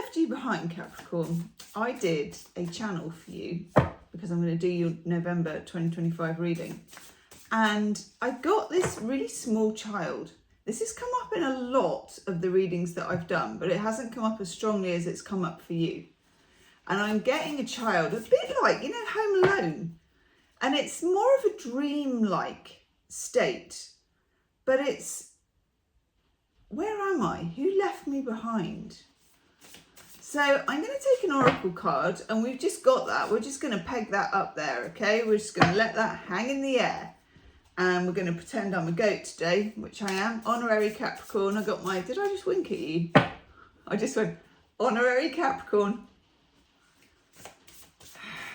left you behind, Capricorn, I did a channel for you because I'm going to do your November 2025 reading. And I got this really small child. This has come up in a lot of the readings that I've done, but it hasn't come up as strongly as it's come up for you. And I'm getting a child, a bit like, you know, Home Alone. And it's more of a dream-like state. But it's, where am I? Who left me behind? So I'm going to take an oracle card, and we've just got that. We're just going to peg that up there, okay? We're just going to let that hang in the air. And we're going to pretend I'm a goat today, which I am. Honorary Capricorn. I got my, did I just wink at you? I just went, honorary Capricorn.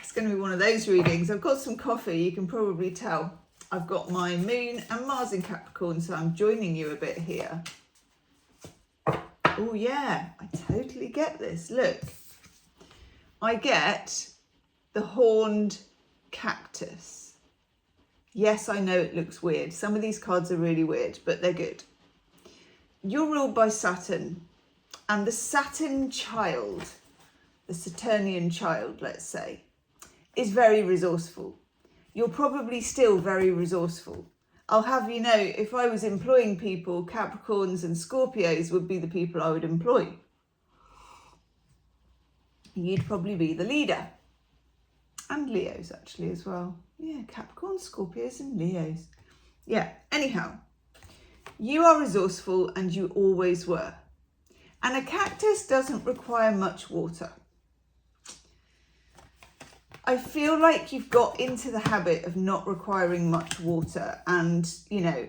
It's going to be one of those readings. I've got some coffee, you can probably tell. I've got my moon and Mars in Capricorn, so I'm joining you a bit here. Oh yeah, I totally get this. Look, I get the horned cactus. Yes, I know it looks weird. Some of these cards are really weird, but they're good. You're ruled by Saturn, and the Saturn child, the Saturnian child, let's say, is very resourceful. You're probably still very resourceful. I'll have you know, if I was employing people, Capricorns and Scorpios would be the people I would employ. You'd probably be the leader. And Leos actually as well. Yeah, Capricorns, Scorpios and Leos. Yeah, anyhow, you are resourceful and you always were. And a cactus doesn't require much water. I feel like you've got into the habit of not requiring much water and, you know,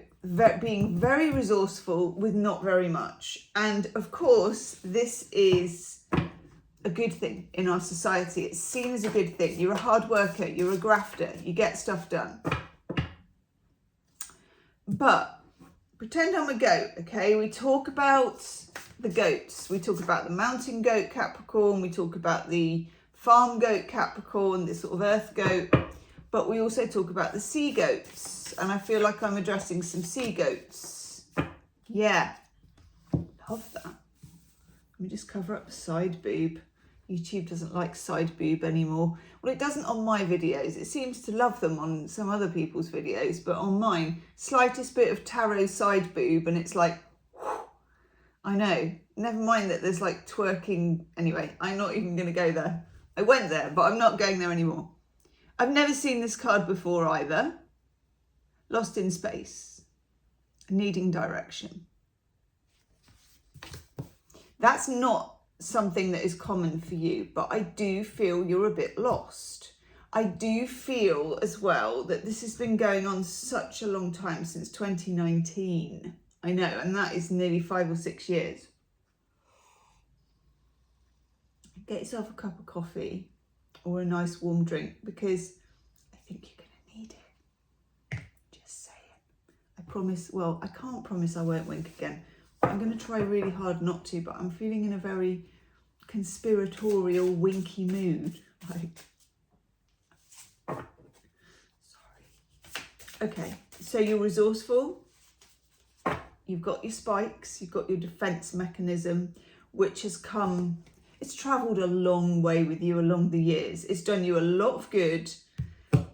being very resourceful with not very much. And of course, this is a good thing in our society. It's seen as a good thing. You're a hard worker, you're a grafter, you get stuff done. But pretend I'm a goat, okay? We talk about the goats. We talk about the mountain goat Capricorn, we talk about the farm goat Capricorn, this sort of earth goat, but we also talk about the sea goats, and I feel like I'm addressing some sea goats. Yeah, love that. Let me just cover up the side boob. YouTube doesn't like side boob anymore. Well, it doesn't on my videos. It seems to love them on some other people's videos, but on mine, slightest bit of tarot side boob and it's like, whew. I know. Never mind that there's like twerking. Anyway, I'm not even going to go there. I went there, but I'm not going there anymore. I've never seen this card before either. Lost in space. Needing direction. That's not something that is common for you, but I do feel you're a bit lost. I do feel as well that this has been going on such a long time, since 2019. I know, and that is nearly 5 or 6 years. Get yourself a cup of coffee or a nice warm drink, because I think you're going to need it. Just saying. I promise, well, I can't promise I won't wink again. I'm going to try really hard not to, but I'm feeling in a very conspiratorial, winky mood. Like, sorry. Okay, so you're resourceful. You've got your spikes. You've got your defense mechanism, which has come... It's travelled a long way with you along the years. It's done you a lot of good.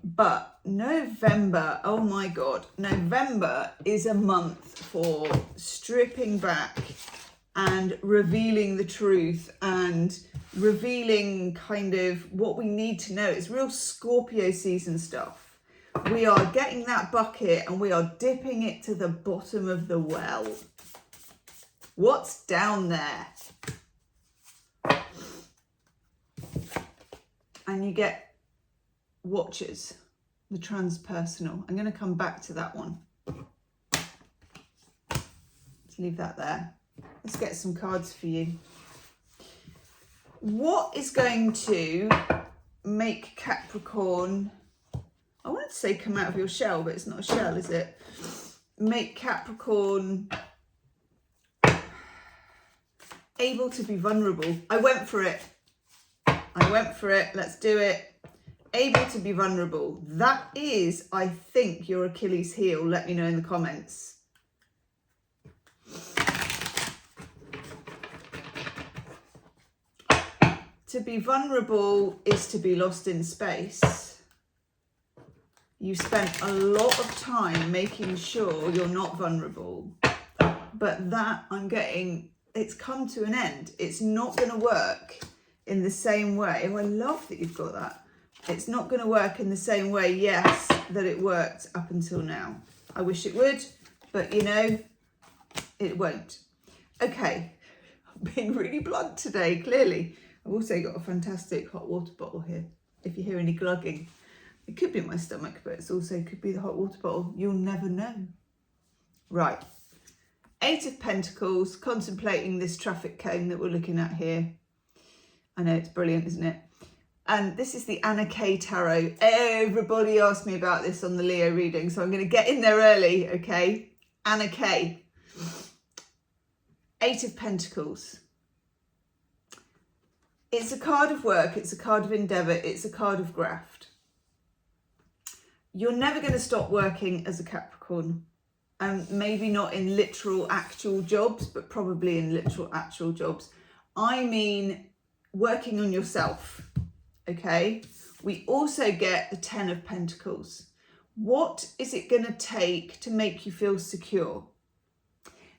But November, oh my God, November is a month for stripping back and revealing the truth and revealing kind of what we need to know. It's real Scorpio season stuff. We are getting that bucket and we are dipping it to the bottom of the well. What's down there? And you get watchers, the transpersonal. I'm going to come back to that one. Let's leave that there. Let's get some cards for you. What is going to make Capricorn, I wanted to say come out of your shell, but it's not a shell, is it? Make Capricorn able to be vulnerable. I went for it. Let's do it. Able to be vulnerable. That is, I think, your Achilles heel. Let me know in the comments. To be vulnerable is to be lost in space. You spent a lot of time making sure you're not vulnerable. But that, I'm getting, it's come to an end. It's not going to work in the same way. Oh, I love that you've got that. It's not going to work in the same way, yes, that it worked up until now. I wish it would, but you know, it won't. Okay, I'm being really blunt today, clearly. I've also got a fantastic hot water bottle here. If you hear any glugging, it could be my stomach, but it's also could be the hot water bottle. You'll never know. Right. 8 of Pentacles, contemplating this traffic cone that we're looking at here. I know, it's brilliant, isn't it? And this is the Anna K Tarot. Everybody asked me about this on the Leo reading, so I'm going to get in there early, okay? Anna K. 8 of Pentacles. It's a card of work, it's a card of endeavour, it's a card of graft. You're never going to stop working as a Capricorn. Maybe not in literal actual jobs, but probably in literal actual jobs. I mean, working on yourself, okay? We also get the 10 of Pentacles. What is it going to take to make you feel secure?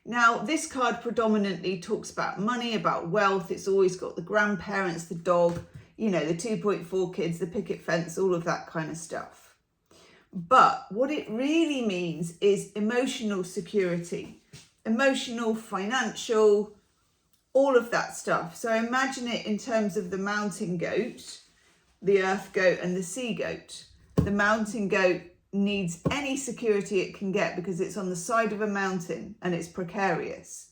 Now, this card predominantly talks about money, about wealth. It's always got the grandparents, the dog, you know, the 2.4 kids, the picket fence, all of that kind of stuff. But what it really means is emotional security, emotional, financial, all of that stuff. So imagine it in terms of the mountain goat, the earth goat and the sea goat. The mountain goat needs any security it can get because it's on the side of a mountain and it's precarious.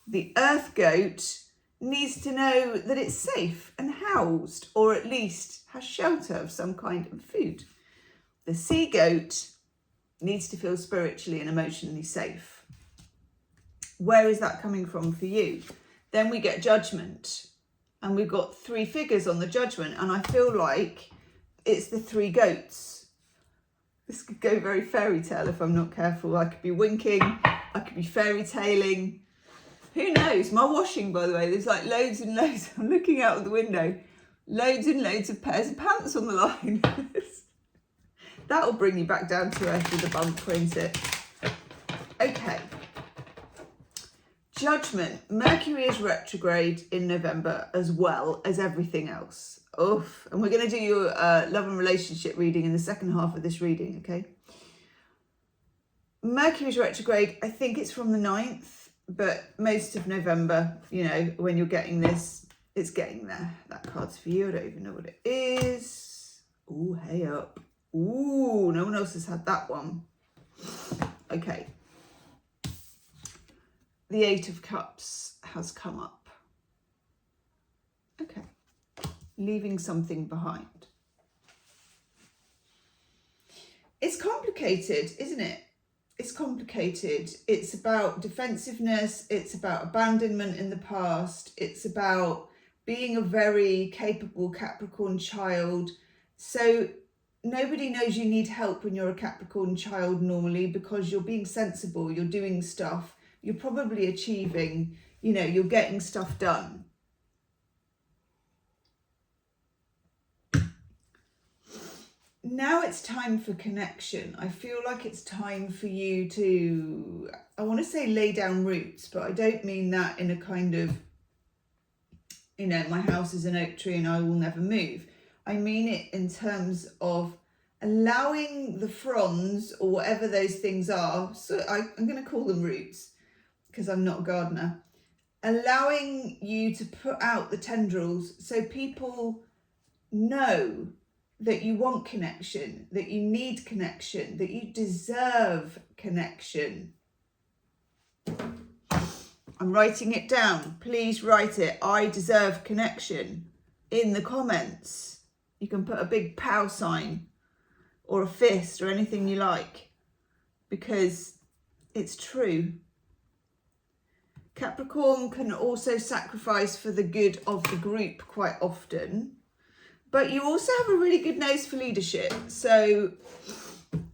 The earth goat needs to know that it's safe and housed, or at least has shelter of some kind of food. The sea goat needs to feel spiritually and emotionally safe. Where is that coming from for you? Then we get judgment, and we've got 3 figures on the judgment, and I feel like it's the 3 goats. This could go very fairy tale if I'm not careful. I could be winking, I could be fairy tailing. Who knows? My washing, by the way, there's like loads and loads. I'm looking out of the window. Loads and loads of pairs of pants on the line. That'll bring you back down to earth with a bump, won't it? Okay. Judgment. Mercury is retrograde in November as well as everything else. Oof. And we're going to do your love and relationship reading in the second half of this reading, okay? Mercury's retrograde, I think it's from the 9th, but most of November, you know, when you're getting this, it's getting there. That card's for you. I don't even know what it is. Ooh, hey up. Ooh, no one else has had that one. Okay. The 8 of Cups has come up. Okay. Leaving something behind. It's complicated, isn't it? It's complicated. It's about defensiveness. It's about abandonment in the past. It's about being a very capable Capricorn child. So nobody knows you need help when you're a Capricorn child normally, because you're being sensible, you're doing stuff, you're probably achieving, you know, you're getting stuff done. Now it's time for connection. I feel like it's time for you to, I want to say lay down roots, but I don't mean that in a kind of, you know, my house is an oak tree and I will never move. I mean it in terms of allowing the fronds or whatever those things are. So I'm going to call them roots because I'm not a gardener. Allowing you to put out the tendrils so people know that you want connection, that you need connection, that you deserve connection. I'm writing it down. Please write it. I deserve connection in the comments. You can put a big pow sign or a fist or anything you like, because it's true. Capricorn can also sacrifice for the good of the group quite often. But you also have a really good nose for leadership. So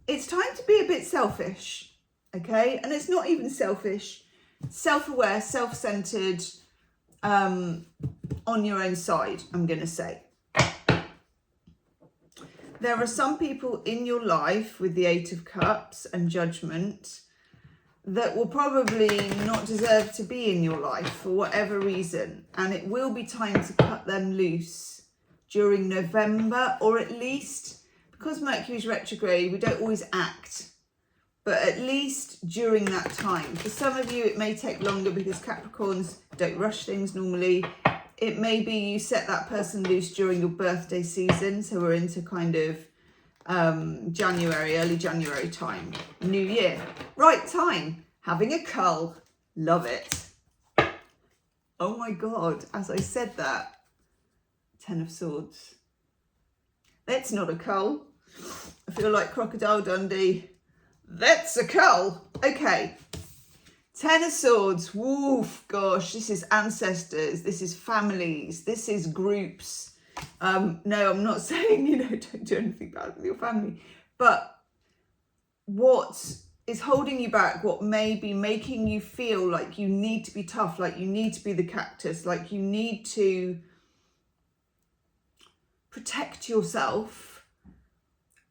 it's time to be a bit selfish, okay? And it's not even selfish. Self-aware, self-centered, on your own side, I'm going to say. There are some people in your life with the Eight of Cups and Judgment that will probably not deserve to be in your life for whatever reason. And it will be time to cut them loose during November, or at least, because Mercury's retrograde, we don't always act. But at least during that time. For some of you, it may take longer because Capricorns don't rush things normally. It may be you set that person loose during your birthday season. So we're into kind of January, early January time. New year. Right time. Having a cull. Love it. Oh my God. As I said that. Ten of Swords. That's not a cull. I feel like Crocodile Dundee. That's a cull. Okay. Ten of Swords. Woof. Gosh, this is ancestors. This is families. This is groups. No, I'm not saying, don't do anything bad with your family. But what is holding you back, what may be making you feel like you need to be tough, like you need to be the cactus, like you need to protect yourself.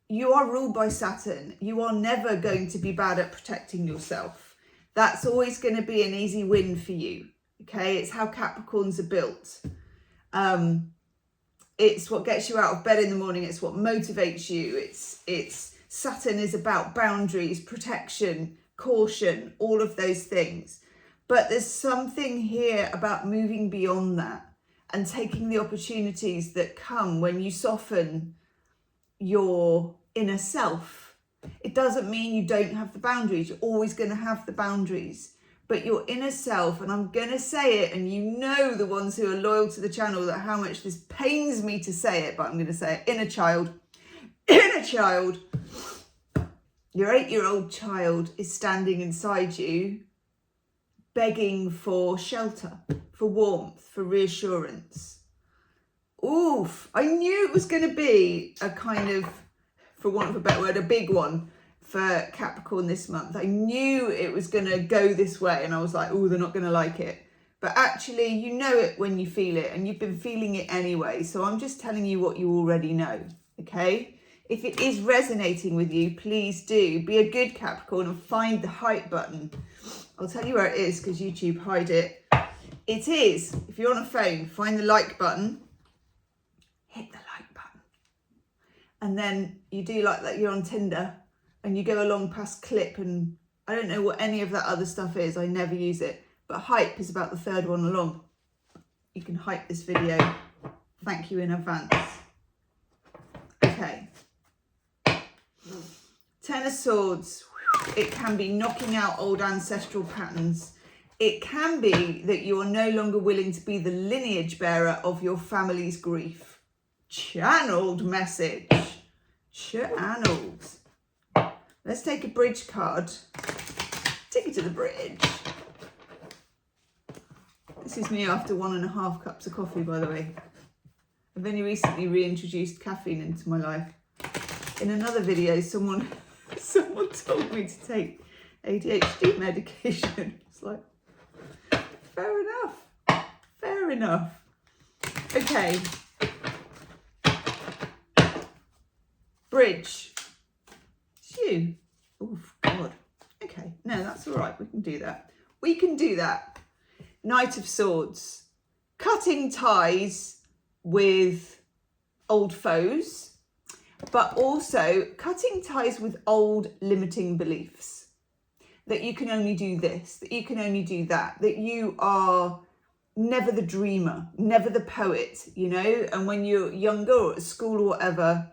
You are ruled by Saturn. You are never going to be bad at protecting yourself. That's always going to be an easy win for you. Okay, it's how Capricorns are built. It's what gets you out of bed in the morning. It's what motivates you. It's Saturn is about boundaries, protection, caution, all of those things. But there's something here about moving beyond that and taking the opportunities that come when you soften your inner self. It doesn't mean you don't have the boundaries. You're always going to have the boundaries. But your inner self, and I'm going to say it, and you know the ones who are loyal to the channel that how much this pains me to say it, but I'm going to say it. Inner child. Your 8-year-old child is standing inside you, begging for shelter, for warmth, for reassurance. Oof. I knew it was going to be a kind of, for want of a better word, a big one for Capricorn this month. I knew it was going to go this way, and I was like, oh, they're not going to like it. But actually, you know it when you feel it, and you've been feeling it anyway. So I'm just telling you what you already know, okay? If it is resonating with you, please do. Be a good Capricorn and find the hype button. I'll tell you where it is because YouTube hide it. It is, if you're on a phone, find the like button. Hit the like button. And then you do like that, you're on Tinder and you go along past clip, and I don't know what any of that other stuff is. I never use it. But hype is about the third one along. You can hype this video. Thank you in advance. Okay. Ten of Swords. It can be knocking out old ancestral patterns. It can be that you are no longer willing to be the lineage bearer of your family's grief. Channeled message. Channeled. Let's take a bridge card. Take it to the bridge. This is me after 1.5 cups of coffee, by the way. I've only recently reintroduced caffeine into my life. In another video, someone told me to take ADHD medication. It's like, fair enough. Fair enough. Okay. Bridge. It's you. Oh, God. Okay. No, that's all right. We can do that. We can do that. Knight of Swords. Cutting ties with old foes, but also cutting ties with old limiting beliefs. That you can only do this, that you can only do that, that you are never the dreamer, never the poet, you know? And when you're younger or at school or whatever,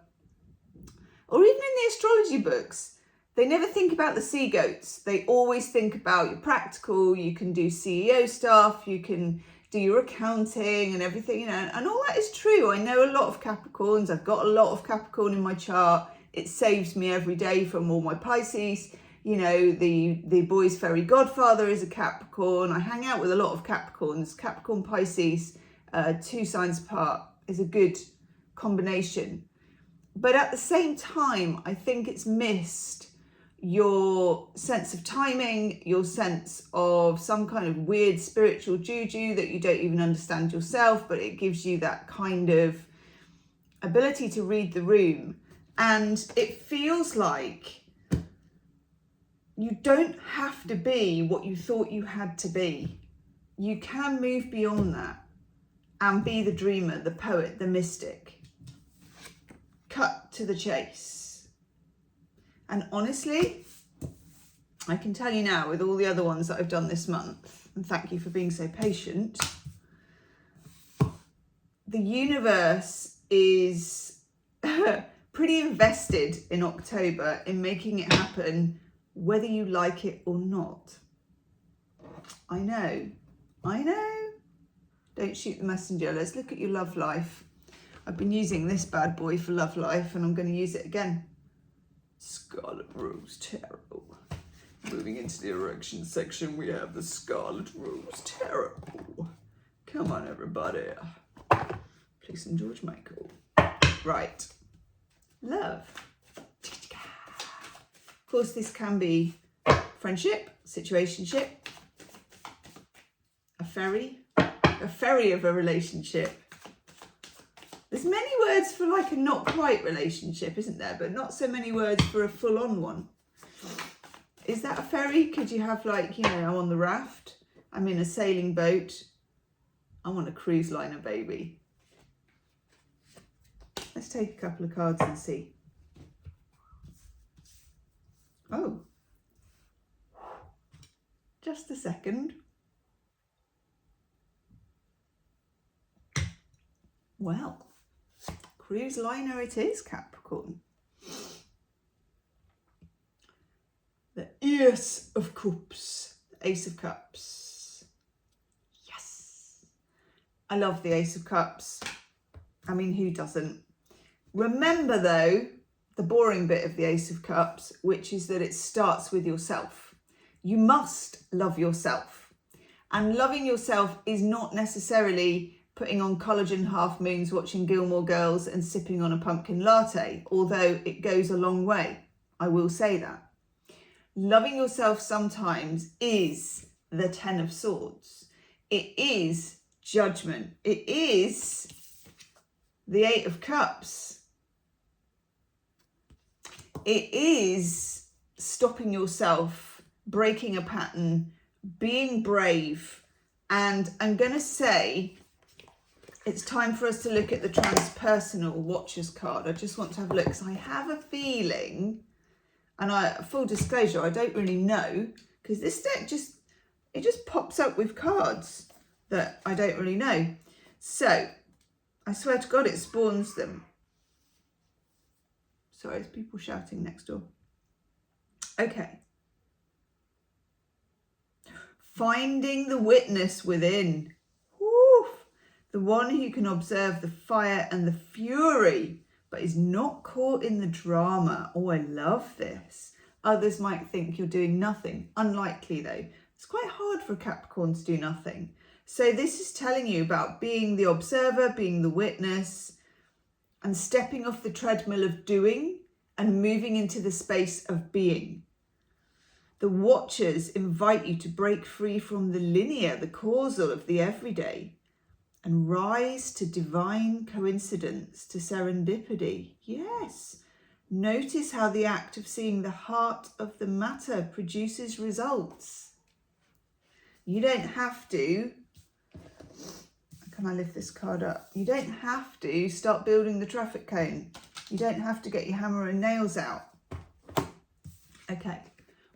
or even in the astrology books, they never think about the sea goats. They always think about your practical, you can do CEO stuff, you can do your accounting and everything, you know, and all that is true. I know a lot of Capricorns. I've got a lot of Capricorn in my chart. It saves me every day from all my Pisces. You know, the boy's fairy godfather is a Capricorn. I hang out with a lot of Capricorns. Capricorn, Pisces, 2 signs apart is a good combination. But at the same time, I think it's missed your sense of timing, your sense of some kind of weird spiritual juju that you don't even understand yourself, but it gives you that kind of ability to read the room. And it feels like you don't have to be what you thought you had to be. You can move beyond that and be the dreamer, the poet, the mystic. Cut to the chase. And honestly, I can tell you now, with all the other ones that I've done this month, and thank you for being so patient, the universe is pretty invested in October in making it happen, whether you like it or not. I know. Don't shoot the messenger. Let's look at your love life. I've been using this bad boy for love life, and I'm going to use it again. Scarlet Rose Tarot. Moving into the erection section, we have the Scarlet Rose Tarot. Come on, everybody. Play some George Michael. Right. Love. Of course, this can be friendship, situationship, a ferry of a relationship. There's many words for like a not quite relationship, isn't there? But not so many words for a full-on one. Is that a ferry? Could you have like, you know, I'm on the raft, I'm in a sailing boat, I'm on a cruise liner, baby. Let's take a couple of cards and see. Oh, just a second. Well, cruise liner it is, Capricorn. The Ace of Cups. Ace of Cups. Yes. I love the Ace of Cups. I mean, who doesn't? Remember, though, the boring bit of the Ace of Cups, which is that it starts with yourself. You must love yourself. And loving yourself is not necessarily putting on collagen half moons, watching Gilmore Girls and sipping on a pumpkin latte, although it goes a long way. I will say that. Loving yourself sometimes is the Ten of Swords. It is judgment. It is the Eight of Cups. It is stopping yourself, breaking a pattern, being brave. And I'm going to say it's time for us to look at the transpersonal Watchers card. I just want to have a look because I have a feeling, and full disclosure, I don't really know, because this deck just pops up with cards that I don't really know. So I swear to God, it spawns them. Sorry, there's people shouting next door. Okay. Finding the witness within. Woo! The one who can observe the fire and the fury, but is not caught in the drama. Oh, I love this. Others might think you're doing nothing. Unlikely, though. It's quite hard for a Capricorn to do nothing. So this is telling you about being the observer, being the witness, and stepping off the treadmill of doing and moving into the space of being. The Watchers invite you to break free from the linear, the causal of the everyday, and rise to divine coincidence, to serendipity. Yes. Notice how the act of seeing the heart of the matter produces results. You don't have to, can I lift this card up? You don't have to start building the traffic cone. You don't have to get your hammer and nails out. Okay,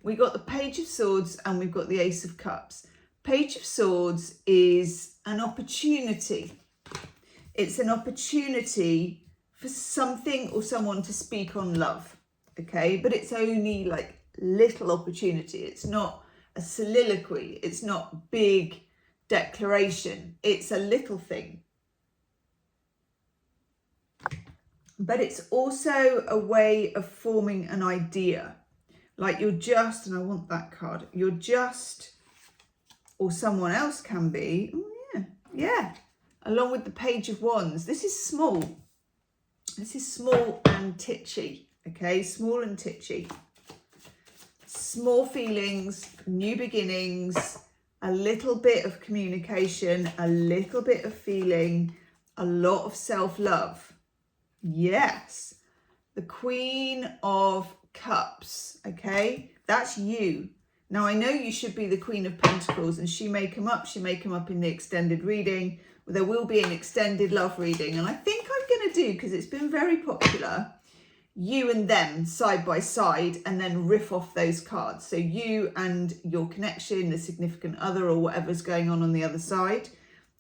we got the Page of Swords and we've got the Ace of Cups. Page of Swords is an opportunity. It's an opportunity for something or someone to speak on love, okay? But it's only like little opportunity. It's not a soliloquy. It's not big declaration. It's a little thing. But it's also a way of forming an idea. Like you're just, and I want that card, you're just, or someone else can be, yeah, along with the Page of Wands. This is small. This is small and titchy, okay? Small and titchy. small feelings, new beginnings, a little bit of communication, a little bit of feeling, a lot of self-love. Yes, the Queen of Cups, okay? That's you. Now, I know you should be the Queen of Pentacles, and she may come up in the extended reading. There will be an extended love reading, and I think I'm going to do, because it's been very popular, you and them side by side, and then riff off those cards. So you and your connection, the significant other, or whatever's going on the other side,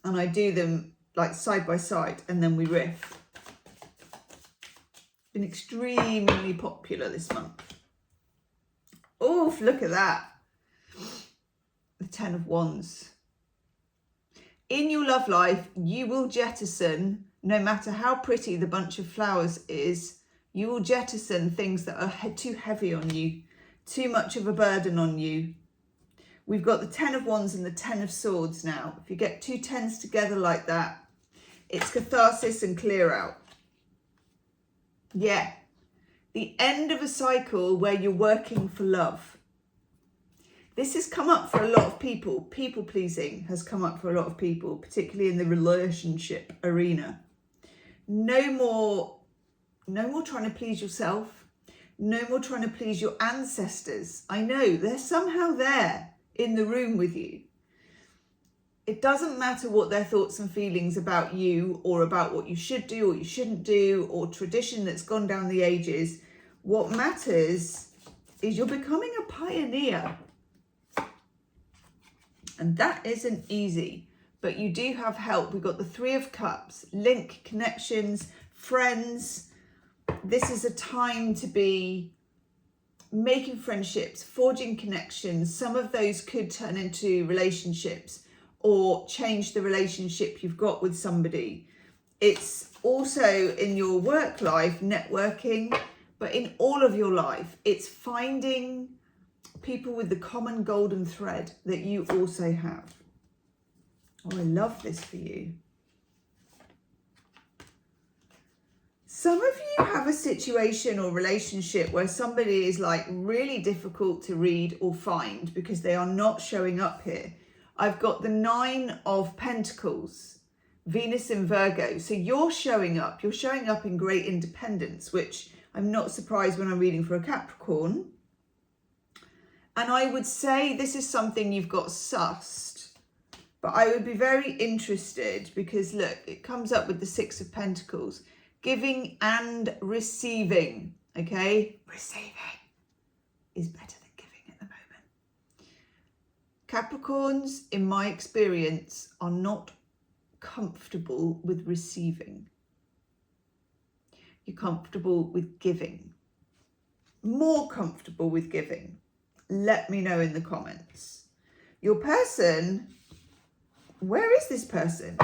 and I do them like side by side, and then we riff. Been extremely popular this month. Oof, look at that. The 10 of Wands. In your love life, you will jettison, no matter how pretty the bunch of flowers is, you will jettison things that are too heavy on you, too much of a burden on you. We've got the 10 of Wands and the 10 of Swords now. If you get two 10s together like that, it's catharsis and clear out. Yeah. The end of a cycle where you're working for love. This has come up for a lot of people. People pleasing has come up for a lot of people, particularly in the relationship arena. No more trying to please yourself. No more trying to please your ancestors. I know they're somehow there in the room with you. It doesn't matter what their thoughts and feelings about you, or about what you should do or you shouldn't do, or tradition that's gone down the ages. What matters is you're becoming a pioneer. And that isn't easy, but you do have help. We've got the 3 of Cups, link, connections, friends. This is a time to be making friendships, forging connections. Some of those could turn into relationships, or change the relationship you've got with somebody. It's also in your work life, networking, but in all of your life, it's finding people with the common golden thread that you also have. Oh, I love this for you. Some of you have a situation or relationship where somebody is like really difficult to read or find because they are not showing up here. I've got the 9 of Pentacles, Venus in Virgo. So you're showing up in great independence, which I'm not surprised when I'm reading for a Capricorn. And I would say this is something you've got sussed, but I would be very interested because look, it comes up with the 6 of Pentacles, giving and receiving, okay? Receiving is better than giving at the moment. Capricorns, in my experience, are not comfortable with receiving. You're comfortable with giving. More comfortable with giving. Let me know in the comments. Your person, where is this person?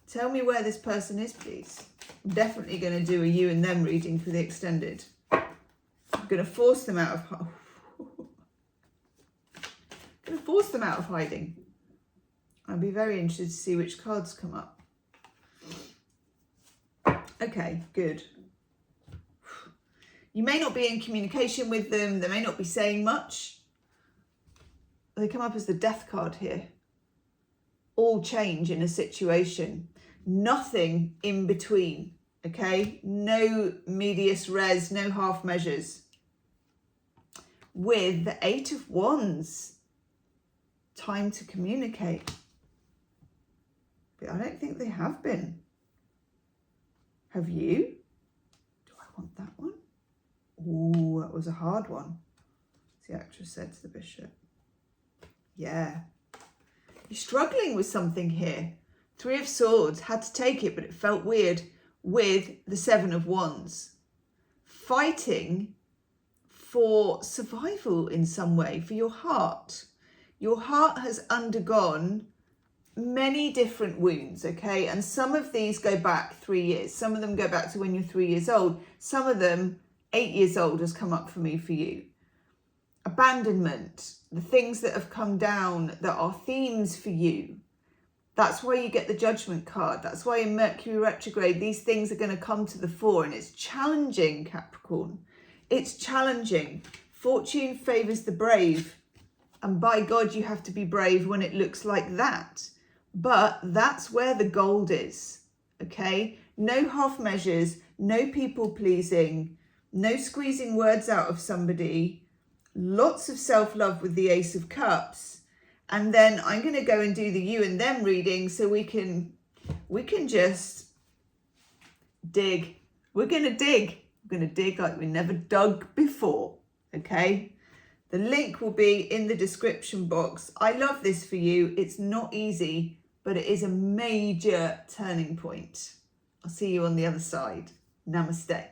Tell me where this person is, please. I'm definitely going to do a you and them reading for the extended. I'm going to force them out of hiding. I'll be very interested to see which cards come up. Okay, good. You may not be in communication with them. They may not be saying much. They come up as the Death card here. All change in a situation. Nothing in between, okay? No medias res, no half measures. With the 8 of Wands, time to communicate. But I don't think they have been. Have you? Do I want that one? Oh, that was a hard one. The actress said to the bishop. Yeah. You're struggling with something here. 3 of Swords, had to take it, but it felt weird, with the 7 of Wands. Fighting for survival in some way, for your heart. Your heart has undergone many different wounds, okay? And some of these go back 3 years. Some of them go back to when you're 3 years old. Some of them, 8 years old has come up for me for you. Abandonment, the things that have come down that are themes for you. That's why you get the Judgment card. That's why in Mercury retrograde, these things are going to come to the fore, and it's challenging, Capricorn. It's challenging. Fortune favours the brave. And by God, you have to be brave when it looks like that. But that's where the gold is, okay? No half measures, no people pleasing, no squeezing words out of somebody, lots of self-love with the Ace of Cups. And then I'm going to go and do the you and them reading so we can just dig. We're going to dig. We're going to dig like we never dug before, okay? The link will be in the description box. I love this for you. It's not easy, but it is a major turning point. I'll see you on the other side. Namaste.